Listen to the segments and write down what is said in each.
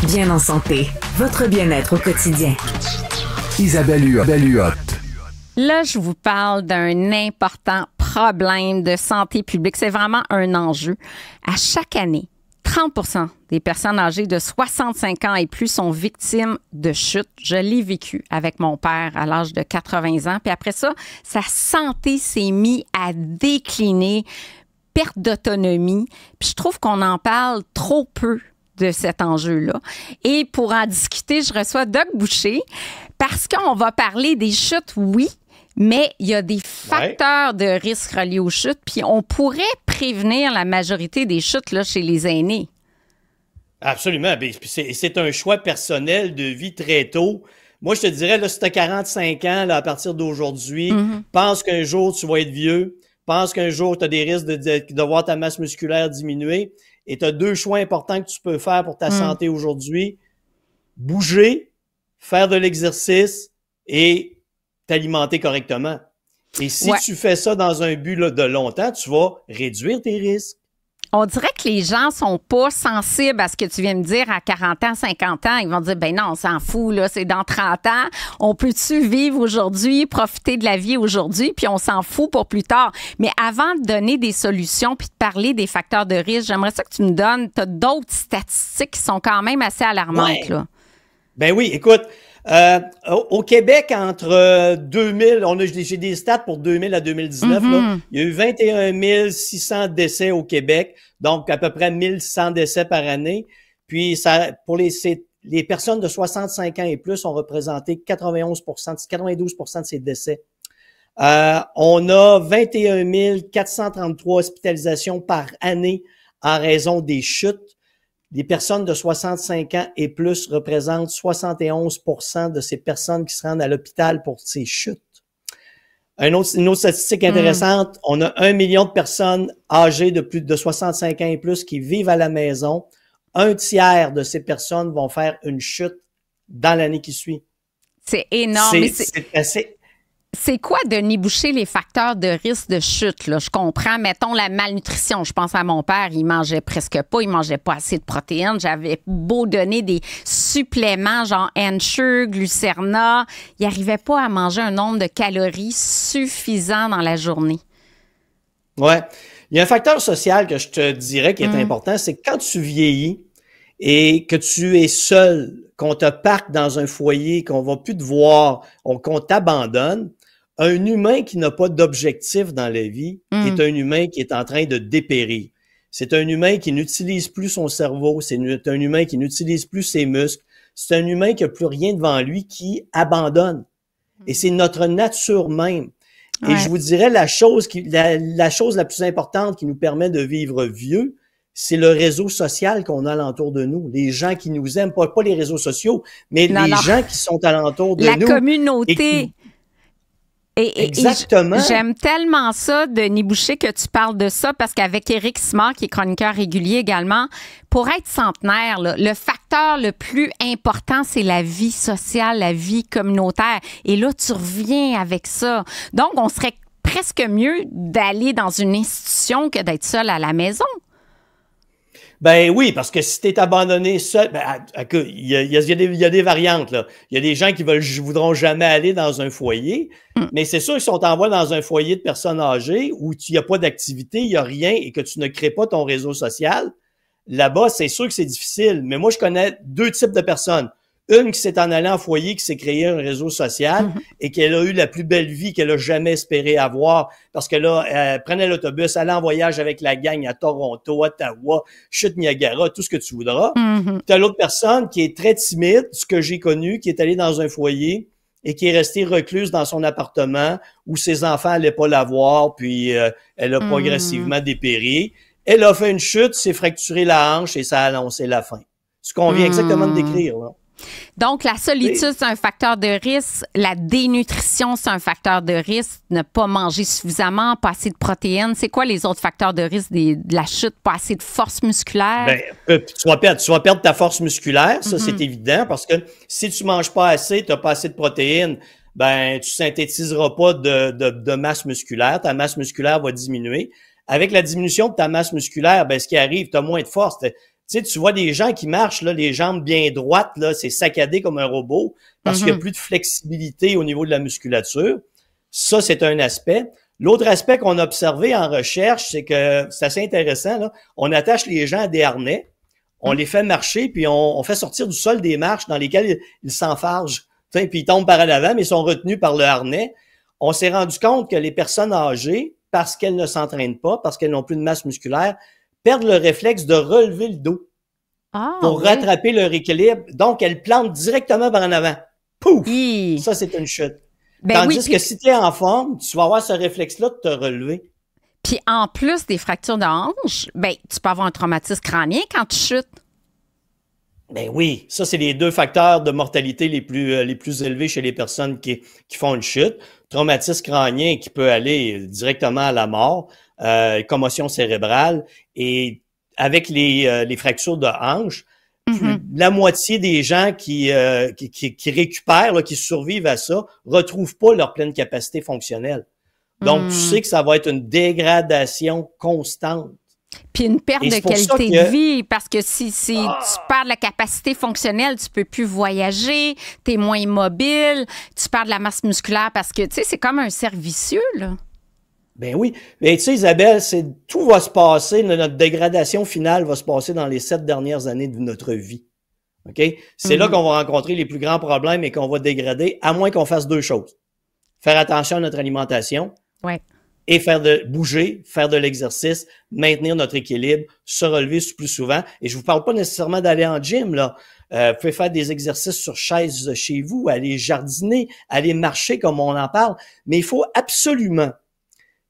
Bien en santé, votre bien-être au quotidien. Isabelle Huot. Là, je vous parle d'un important problème de santé publique. C'est vraiment un enjeu. À chaque année, 30% des personnes âgées de 65 ans et plus sont victimes de chutes. Je l'ai vécu avec mon père à l'âge de 80 ans. Puis après ça, sa santé s'est mise à décliner, perte d'autonomie. Puis je trouve qu'on en parle trop peu de cet enjeu-là. Et pour en discuter, je reçois Doug Boucher parce qu'on va parler des chutes, oui, mais il y a des facteurs de risque reliés aux chutes, puis on pourrait prévenir la majorité des chutes là, chez les aînés. Absolument. C'est un choix personnel de vie très tôt. Moi, je te dirais, là, si tu as 45 ans là, à partir d'aujourd'hui, pense qu'un jour, tu vas être vieux, pense qu'un jour, tu as des risques de voir ta masse musculaire diminuer, et tu as deux choix importants que tu peux faire pour ta santé aujourd'hui. Bouger, faire de l'exercice et t'alimenter correctement. Et si tu fais ça dans un but là, de longtemps, tu vas réduire tes risques. On dirait que les gens sont pas sensibles à ce que tu viens de dire à 40 ans, 50 ans. Ils vont dire, ben non, on s'en fout, là, c'est dans 30 ans. On peut-tu vivre aujourd'hui, profiter de la vie aujourd'hui, puis on s'en fout pour plus tard. Mais avant de donner des solutions puis de parler des facteurs de risque, j'aimerais ça que tu me donnes, tu as d'autres statistiques qui sont quand même assez alarmantes, là. Ben oui, écoute, au Québec, entre 2000, j'ai des stats pour 2000 à 2019, là, il y a eu 21 600 décès au Québec, donc à peu près 1100 décès par année. Puis ça, pour les personnes de 65 ans et plus ont représenté 92% de ces décès. On a 21 433 hospitalisations par année en raison des chutes. Les personnes de 65 ans et plus représentent 71% de ces personnes qui se rendent à l'hôpital pour ces chutes. Une autre statistique intéressante, on a 1 million de personnes âgées de plus de 65 ans et plus qui vivent à la maison. Un tiers de ces personnes vont faire une chute dans l'année qui suit. C'est énorme. C'est assez... C'est quoi, Denis Boucher, les facteurs de risque de chute, là? Je comprends, mettons, la malnutrition. Je pense à mon père, il mangeait presque pas, il mangeait pas assez de protéines. J'avais beau donner des suppléments, genre Ensure, Glucerna, il arrivait pas à manger un nombre de calories suffisant dans la journée. Ouais. Il y a un facteur social que je te dirais qui est important, c'est que quand tu vieillis et que tu es seul, qu'on te parque dans un foyer, qu'on va plus te voir, qu'on t'abandonne, un humain qui n'a pas d'objectif dans la vie est un humain qui est en train de dépérir. C'est un humain qui n'utilise plus son cerveau, c'est un humain qui n'utilise plus ses muscles, c'est un humain qui n'a plus rien devant lui, qui abandonne. Et c'est notre nature même. Et je vous dirais, la chose la plus importante qui nous permet de vivre vieux, c'est le réseau social qu'on a alentour de nous. Les gens qui nous aiment, pas les réseaux sociaux, mais les gens qui sont alentour de nous. La communauté. Exactement. J'aime tellement ça, Denis Boucher, que tu parles de ça, parce qu'avec Éric Simard, qui est chroniqueur régulier également, pour être centenaire, là, le facteur le plus important, c'est la vie sociale, la vie communautaire. Et là, tu reviens avec ça. Donc, on serait presque mieux d'aller dans une institution que d'être seul à la maison. Ben oui, parce que si t'es abandonné seul, il y a des variantes, là. Il y a des gens qui voudront jamais aller dans un foyer, mais c'est sûr que si on t'envoie dans un foyer de personnes âgées où il n'y a pas d'activité, il n'y a rien et que tu ne crées pas ton réseau social, là-bas, c'est sûr que c'est difficile. Mais moi, je connais deux types de personnes. Une qui s'est en allée en foyer, qui s'est créé un réseau social et qu'elle a eu la plus belle vie qu'elle a jamais espéré avoir parce que là, elle prenait l'autobus, allait en voyage avec la gang à Toronto, Ottawa, Chute Niagara, tout ce que tu voudras. T'as l'autre personne qui est très timide, ce que j'ai connu, qui est allée dans un foyer et qui est restée recluse dans son appartement où ses enfants allaient pas la voir, puis elle a progressivement dépéri. Elle a fait une chute, s'est fracturé la hanche et ça a annoncé la fin. Ce qu'on vient exactement de décrire, là. Donc, la solitude, c'est un facteur de risque. La dénutrition, c'est un facteur de risque. Ne pas manger suffisamment, pas assez de protéines. C'est quoi les autres facteurs de risque de la chute? Pas assez de force musculaire? Tu vas perdre ta force musculaire, ça c'est évident, parce que si tu manges pas assez, tu n'as pas assez de protéines, tu synthétiseras pas de masse musculaire. Ta masse musculaire va diminuer. Avec la diminution de ta masse musculaire, ce qui arrive, tu as moins de force. sais, tu vois des gens qui marchent, là, les jambes bien droites, là, c'est saccadé comme un robot parce qu'il n'y a plus de flexibilité au niveau de la musculature. Ça, c'est un aspect. L'autre aspect qu'on a observé en recherche, c'est que c'est assez intéressant, là. On attache les gens à des harnais, on les fait marcher, puis on fait sortir du sol des marches dans lesquelles ils s'enfargent. Puis ils tombent par en avant, mais ils sont retenus par le harnais. On s'est rendu compte que les personnes âgées, parce qu'elles ne s'entraînent pas, parce qu'elles n'ont plus de masse musculaire, perdent le réflexe de relever le dos pour rattraper leur équilibre. Donc, elles plantent directement par en avant. Pouf! Ça, c'est une chute. Tandis que si tu es en forme, tu vas avoir ce réflexe-là de te relever. Puis en plus des fractures de hanche, tu peux avoir un traumatisme crânien quand tu chutes. Ben oui, ça, c'est les 2 facteurs de mortalité les plus élevés chez les personnes qui font une chute. Traumatisme crânien qui peut aller directement à la mort, commotion cérébrale, et avec les fractures de hanche, la moitié des gens qui récupèrent, là, qui survivent à ça, retrouvent pas leur pleine capacité fonctionnelle. Donc, tu sais que ça va être une dégradation constante. Puis une perte de qualité de vie, parce que si tu perds la capacité fonctionnelle, tu peux plus voyager, tu es moins mobile, tu perds de la masse musculaire parce que, tu sais, c'est comme un cercle vicieux, là. Ben oui. Mais tu sais, Isabelle, tout va se passer, notre dégradation finale va se passer dans les 7 dernières années de notre vie. OK? C'est là qu'on va rencontrer les plus grands problèmes et qu'on va dégrader, à moins qu'on fasse 2 choses. Faire attention à notre alimentation. Ouais. Et bouger, faire de l'exercice, maintenir notre équilibre, se relever plus souvent. Et je vous parle pas nécessairement d'aller en gym, là. Vous pouvez faire des exercices sur chaise chez vous, aller jardiner, aller marcher comme on en parle. Mais il faut absolument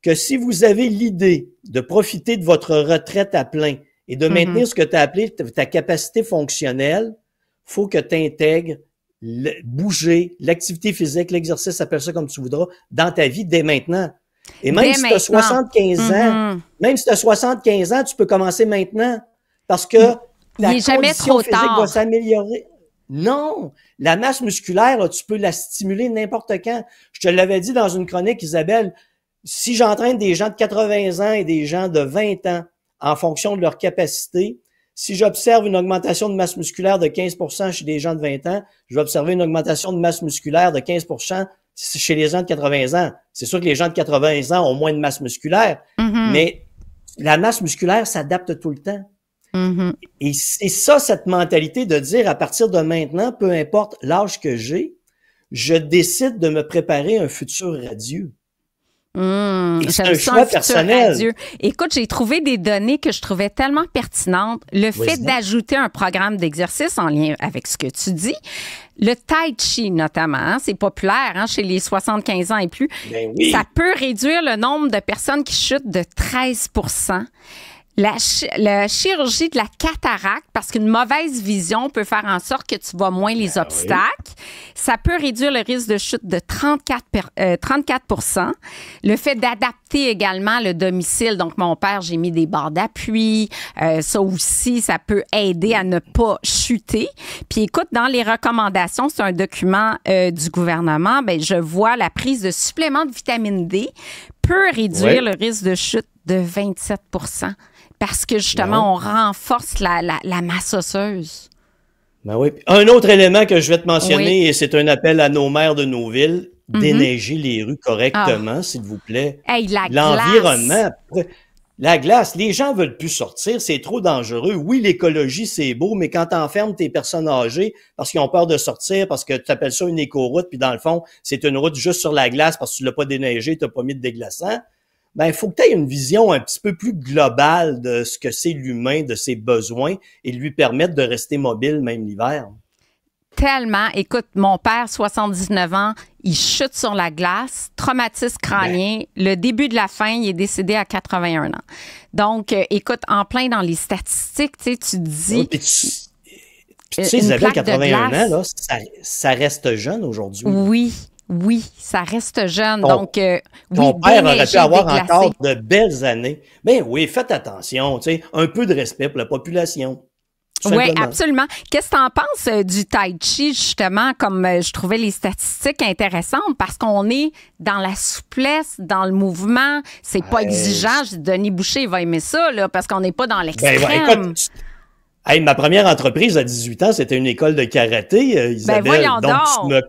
que si vous avez l'idée de profiter de votre retraite à plein et de maintenir ce que tu as appelé ta capacité fonctionnelle, faut que tu intègres bouger, l'activité physique, l'exercice, appelle ça comme tu voudras, dans ta vie dès maintenant. Et même si tu as 75 ans, tu peux commencer maintenant parce que ta condition physique va s'améliorer. Non! La masse musculaire, là, tu peux la stimuler n'importe quand. Je te l'avais dit dans une chronique, Isabelle, si j'entraîne des gens de 80 ans et des gens de 20 ans en fonction de leur capacité, si j'observe une augmentation de masse musculaire de 15% chez des gens de 20 ans, je vais observer une augmentation de masse musculaire de 15% chez les gens de 80 ans. C'est sûr que les gens de 80 ans ont moins de masse musculaire, mais la masse musculaire s'adapte tout le temps. Et c'est ça, cette mentalité de dire à partir de maintenant, peu importe l'âge que j'ai, je décide de me préparer un futur radieux. Et c'est un choix personnel. Radieux. Écoute, j'ai trouvé des données que je trouvais tellement pertinentes. Le fait d'ajouter un programme d'exercice en lien avec ce que tu dis, le tai chi notamment, c'est populaire chez les 75 ans et plus. Ben oui. Ça peut réduire le nombre de personnes qui chutent de 13%. La chirurgie de la cataracte, parce qu'une mauvaise vision peut faire en sorte que tu vois moins les obstacles. Ça peut réduire le risque de chute de 34%. Le fait d'adapter également le domicile. Donc, mon père, j'ai mis des barres d'appui. Ça aussi, ça peut aider à ne pas chuter. Puis écoute, dans les recommandations, c'est un document du gouvernement, je vois la prise de suppléments de vitamine D peut réduire le risque de chute de 27%. Parce que, justement, on renforce la masse osseuse. Ben oui. Un autre élément que je vais te mentionner, et c'est un appel à nos maires de nos villes, déneiger les rues correctement, s'il vous plaît. Hey, l'environnement, la glace, les gens veulent plus sortir, c'est trop dangereux. Oui, l'écologie, c'est beau, mais quand t'enfermes tes personnes âgées parce qu'ils ont peur de sortir, parce que tu appelles ça une éco-route, puis dans le fond, c'est une route juste sur la glace parce que tu l'as pas déneigé, t'as pas mis de déglaçant, il faut que tu aies une vision un petit peu plus globale de ce que c'est l'humain, de ses besoins, et lui permettre de rester mobile même l'hiver. Tellement. Écoute, mon père, 79 ans, il chute sur la glace, traumatisme crânien. Le début de la fin, il est décédé à 81 ans. Donc, écoute, en plein dans les statistiques, tu dis... Tu sais, Isabelle, 81 ans, là, ça reste jeune aujourd'hui. Oui, ça reste jeune. Ton père aurait pu avoir encore de belles années. Ben oui, faites attention, un peu de respect pour la population. Oui, absolument. Qu'est-ce que tu en penses du tai chi, justement, comme je trouvais les statistiques intéressantes, parce qu'on est dans la souplesse, dans le mouvement, c'est pas exigeant. Denis Boucher, il va aimer ça, là, parce qu'on n'est pas dans l'extrême. Écoute, Hey, ma première entreprise à 18 ans, c'était une école de karaté, Isabelle. Ben voyons donc.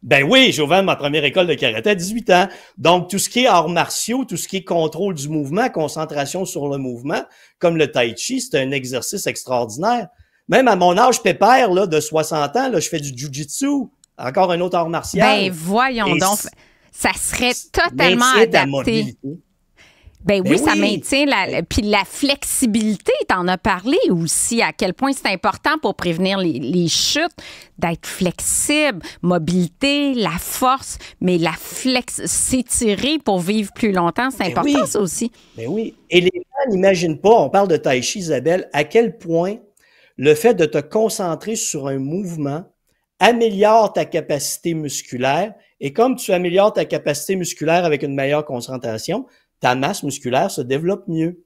Ben oui, j'ai ouvert ma première école de karaté à 18 ans. Donc, tout ce qui est arts martiaux, tout ce qui est contrôle du mouvement, concentration sur le mouvement, comme le tai chi, c'est un exercice extraordinaire. Même à mon âge pépère, là, de 60 ans, là, je fais du jujitsu, encore un autre art martial. Ben voyons donc, ça serait totalement maintient ta adapté. mobilité. Ben Ben oui, ça oui. maintient puis la flexibilité, t'en as parlé aussi, à quel point c'est important pour prévenir les chutes, d'être flexible, mobilité, la force, mais s'étirer pour vivre plus longtemps, c'est Ben important oui. ça aussi. Ben oui. Et les gens n'imaginent pas, on parle de tai chi, Isabelle, à quel point le fait de te concentrer sur un mouvement améliore ta capacité musculaire. Et comme tu améliores ta capacité musculaire avec une meilleure concentration, ta masse musculaire se développe mieux.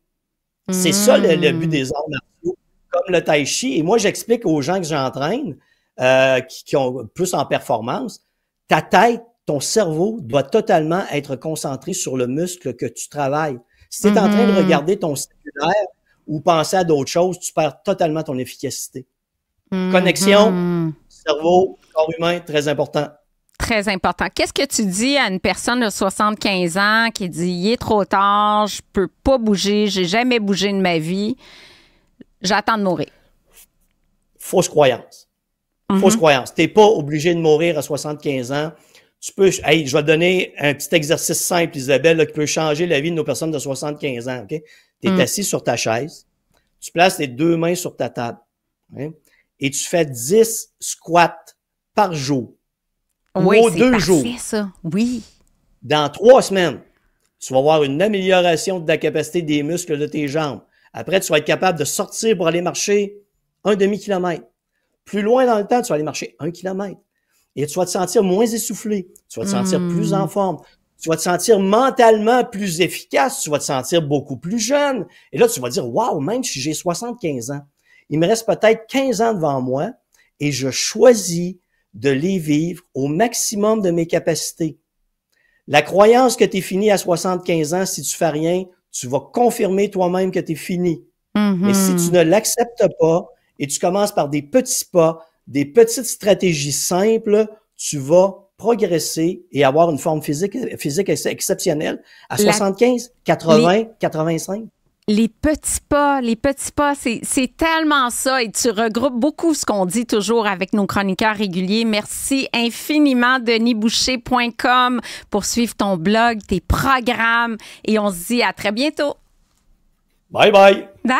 C'est ça le but des arts martiaux, comme le tai chi. Et moi, j'explique aux gens que j'entraîne, qui ont plus en performance, ta tête, ton cerveau doit totalement être concentré sur le muscle que tu travailles. Si tu es en train de regarder ton cellulaire ou penser à d'autres choses, tu perds totalement ton efficacité. Connexion, cerveau, corps humain, très important. Très important. Qu'est-ce que tu dis à une personne de 75 ans qui dit « Il est trop tard, je peux pas bouger, j'ai jamais bougé de ma vie, j'attends de mourir. » Fausse croyance. Fausse croyance. T'es pas obligé de mourir à 75 ans. Tu peux, hey, je vais te donner un petit exercice simple, Isabelle, là, qui peut changer la vie de nos personnes de 75 ans. Okay? Tu es assis sur ta chaise, tu places les 2 mains sur ta table, hein, et tu fais 10 squats par jour. Oui, ou c'est 2 parfait, jours. ça. Oui. Dans 3 semaines, tu vas avoir une amélioration de la capacité des muscles de tes jambes. Après, tu vas être capable de sortir pour aller marcher 1 demi-kilomètre. Plus loin dans le temps, tu vas aller marcher 1 kilomètre. Et tu vas te sentir moins essoufflé. Tu vas te sentir plus en forme. Tu vas te sentir mentalement plus efficace. Tu vas te sentir beaucoup plus jeune. Et là, tu vas dire, waouh, même si j'ai 75 ans, il me reste peut-être 15 ans devant moi et je choisis de les vivre au maximum de mes capacités. La croyance que tu es fini à 75 ans, si tu fais rien, tu vas confirmer toi-même que tu es fini. Mais si tu ne l'acceptes pas et tu commences par des petits pas, des petites stratégies simples, tu vas progresser et avoir une forme physique exceptionnelle à 75, 80, 85. Les petits pas, c'est tellement ça et tu regroupes beaucoup ce qu'on dit toujours avec nos chroniqueurs réguliers. Merci infiniment, denisboucher.com, pour suivre ton blog, tes programmes et on se dit à très bientôt. Bye bye! Bye!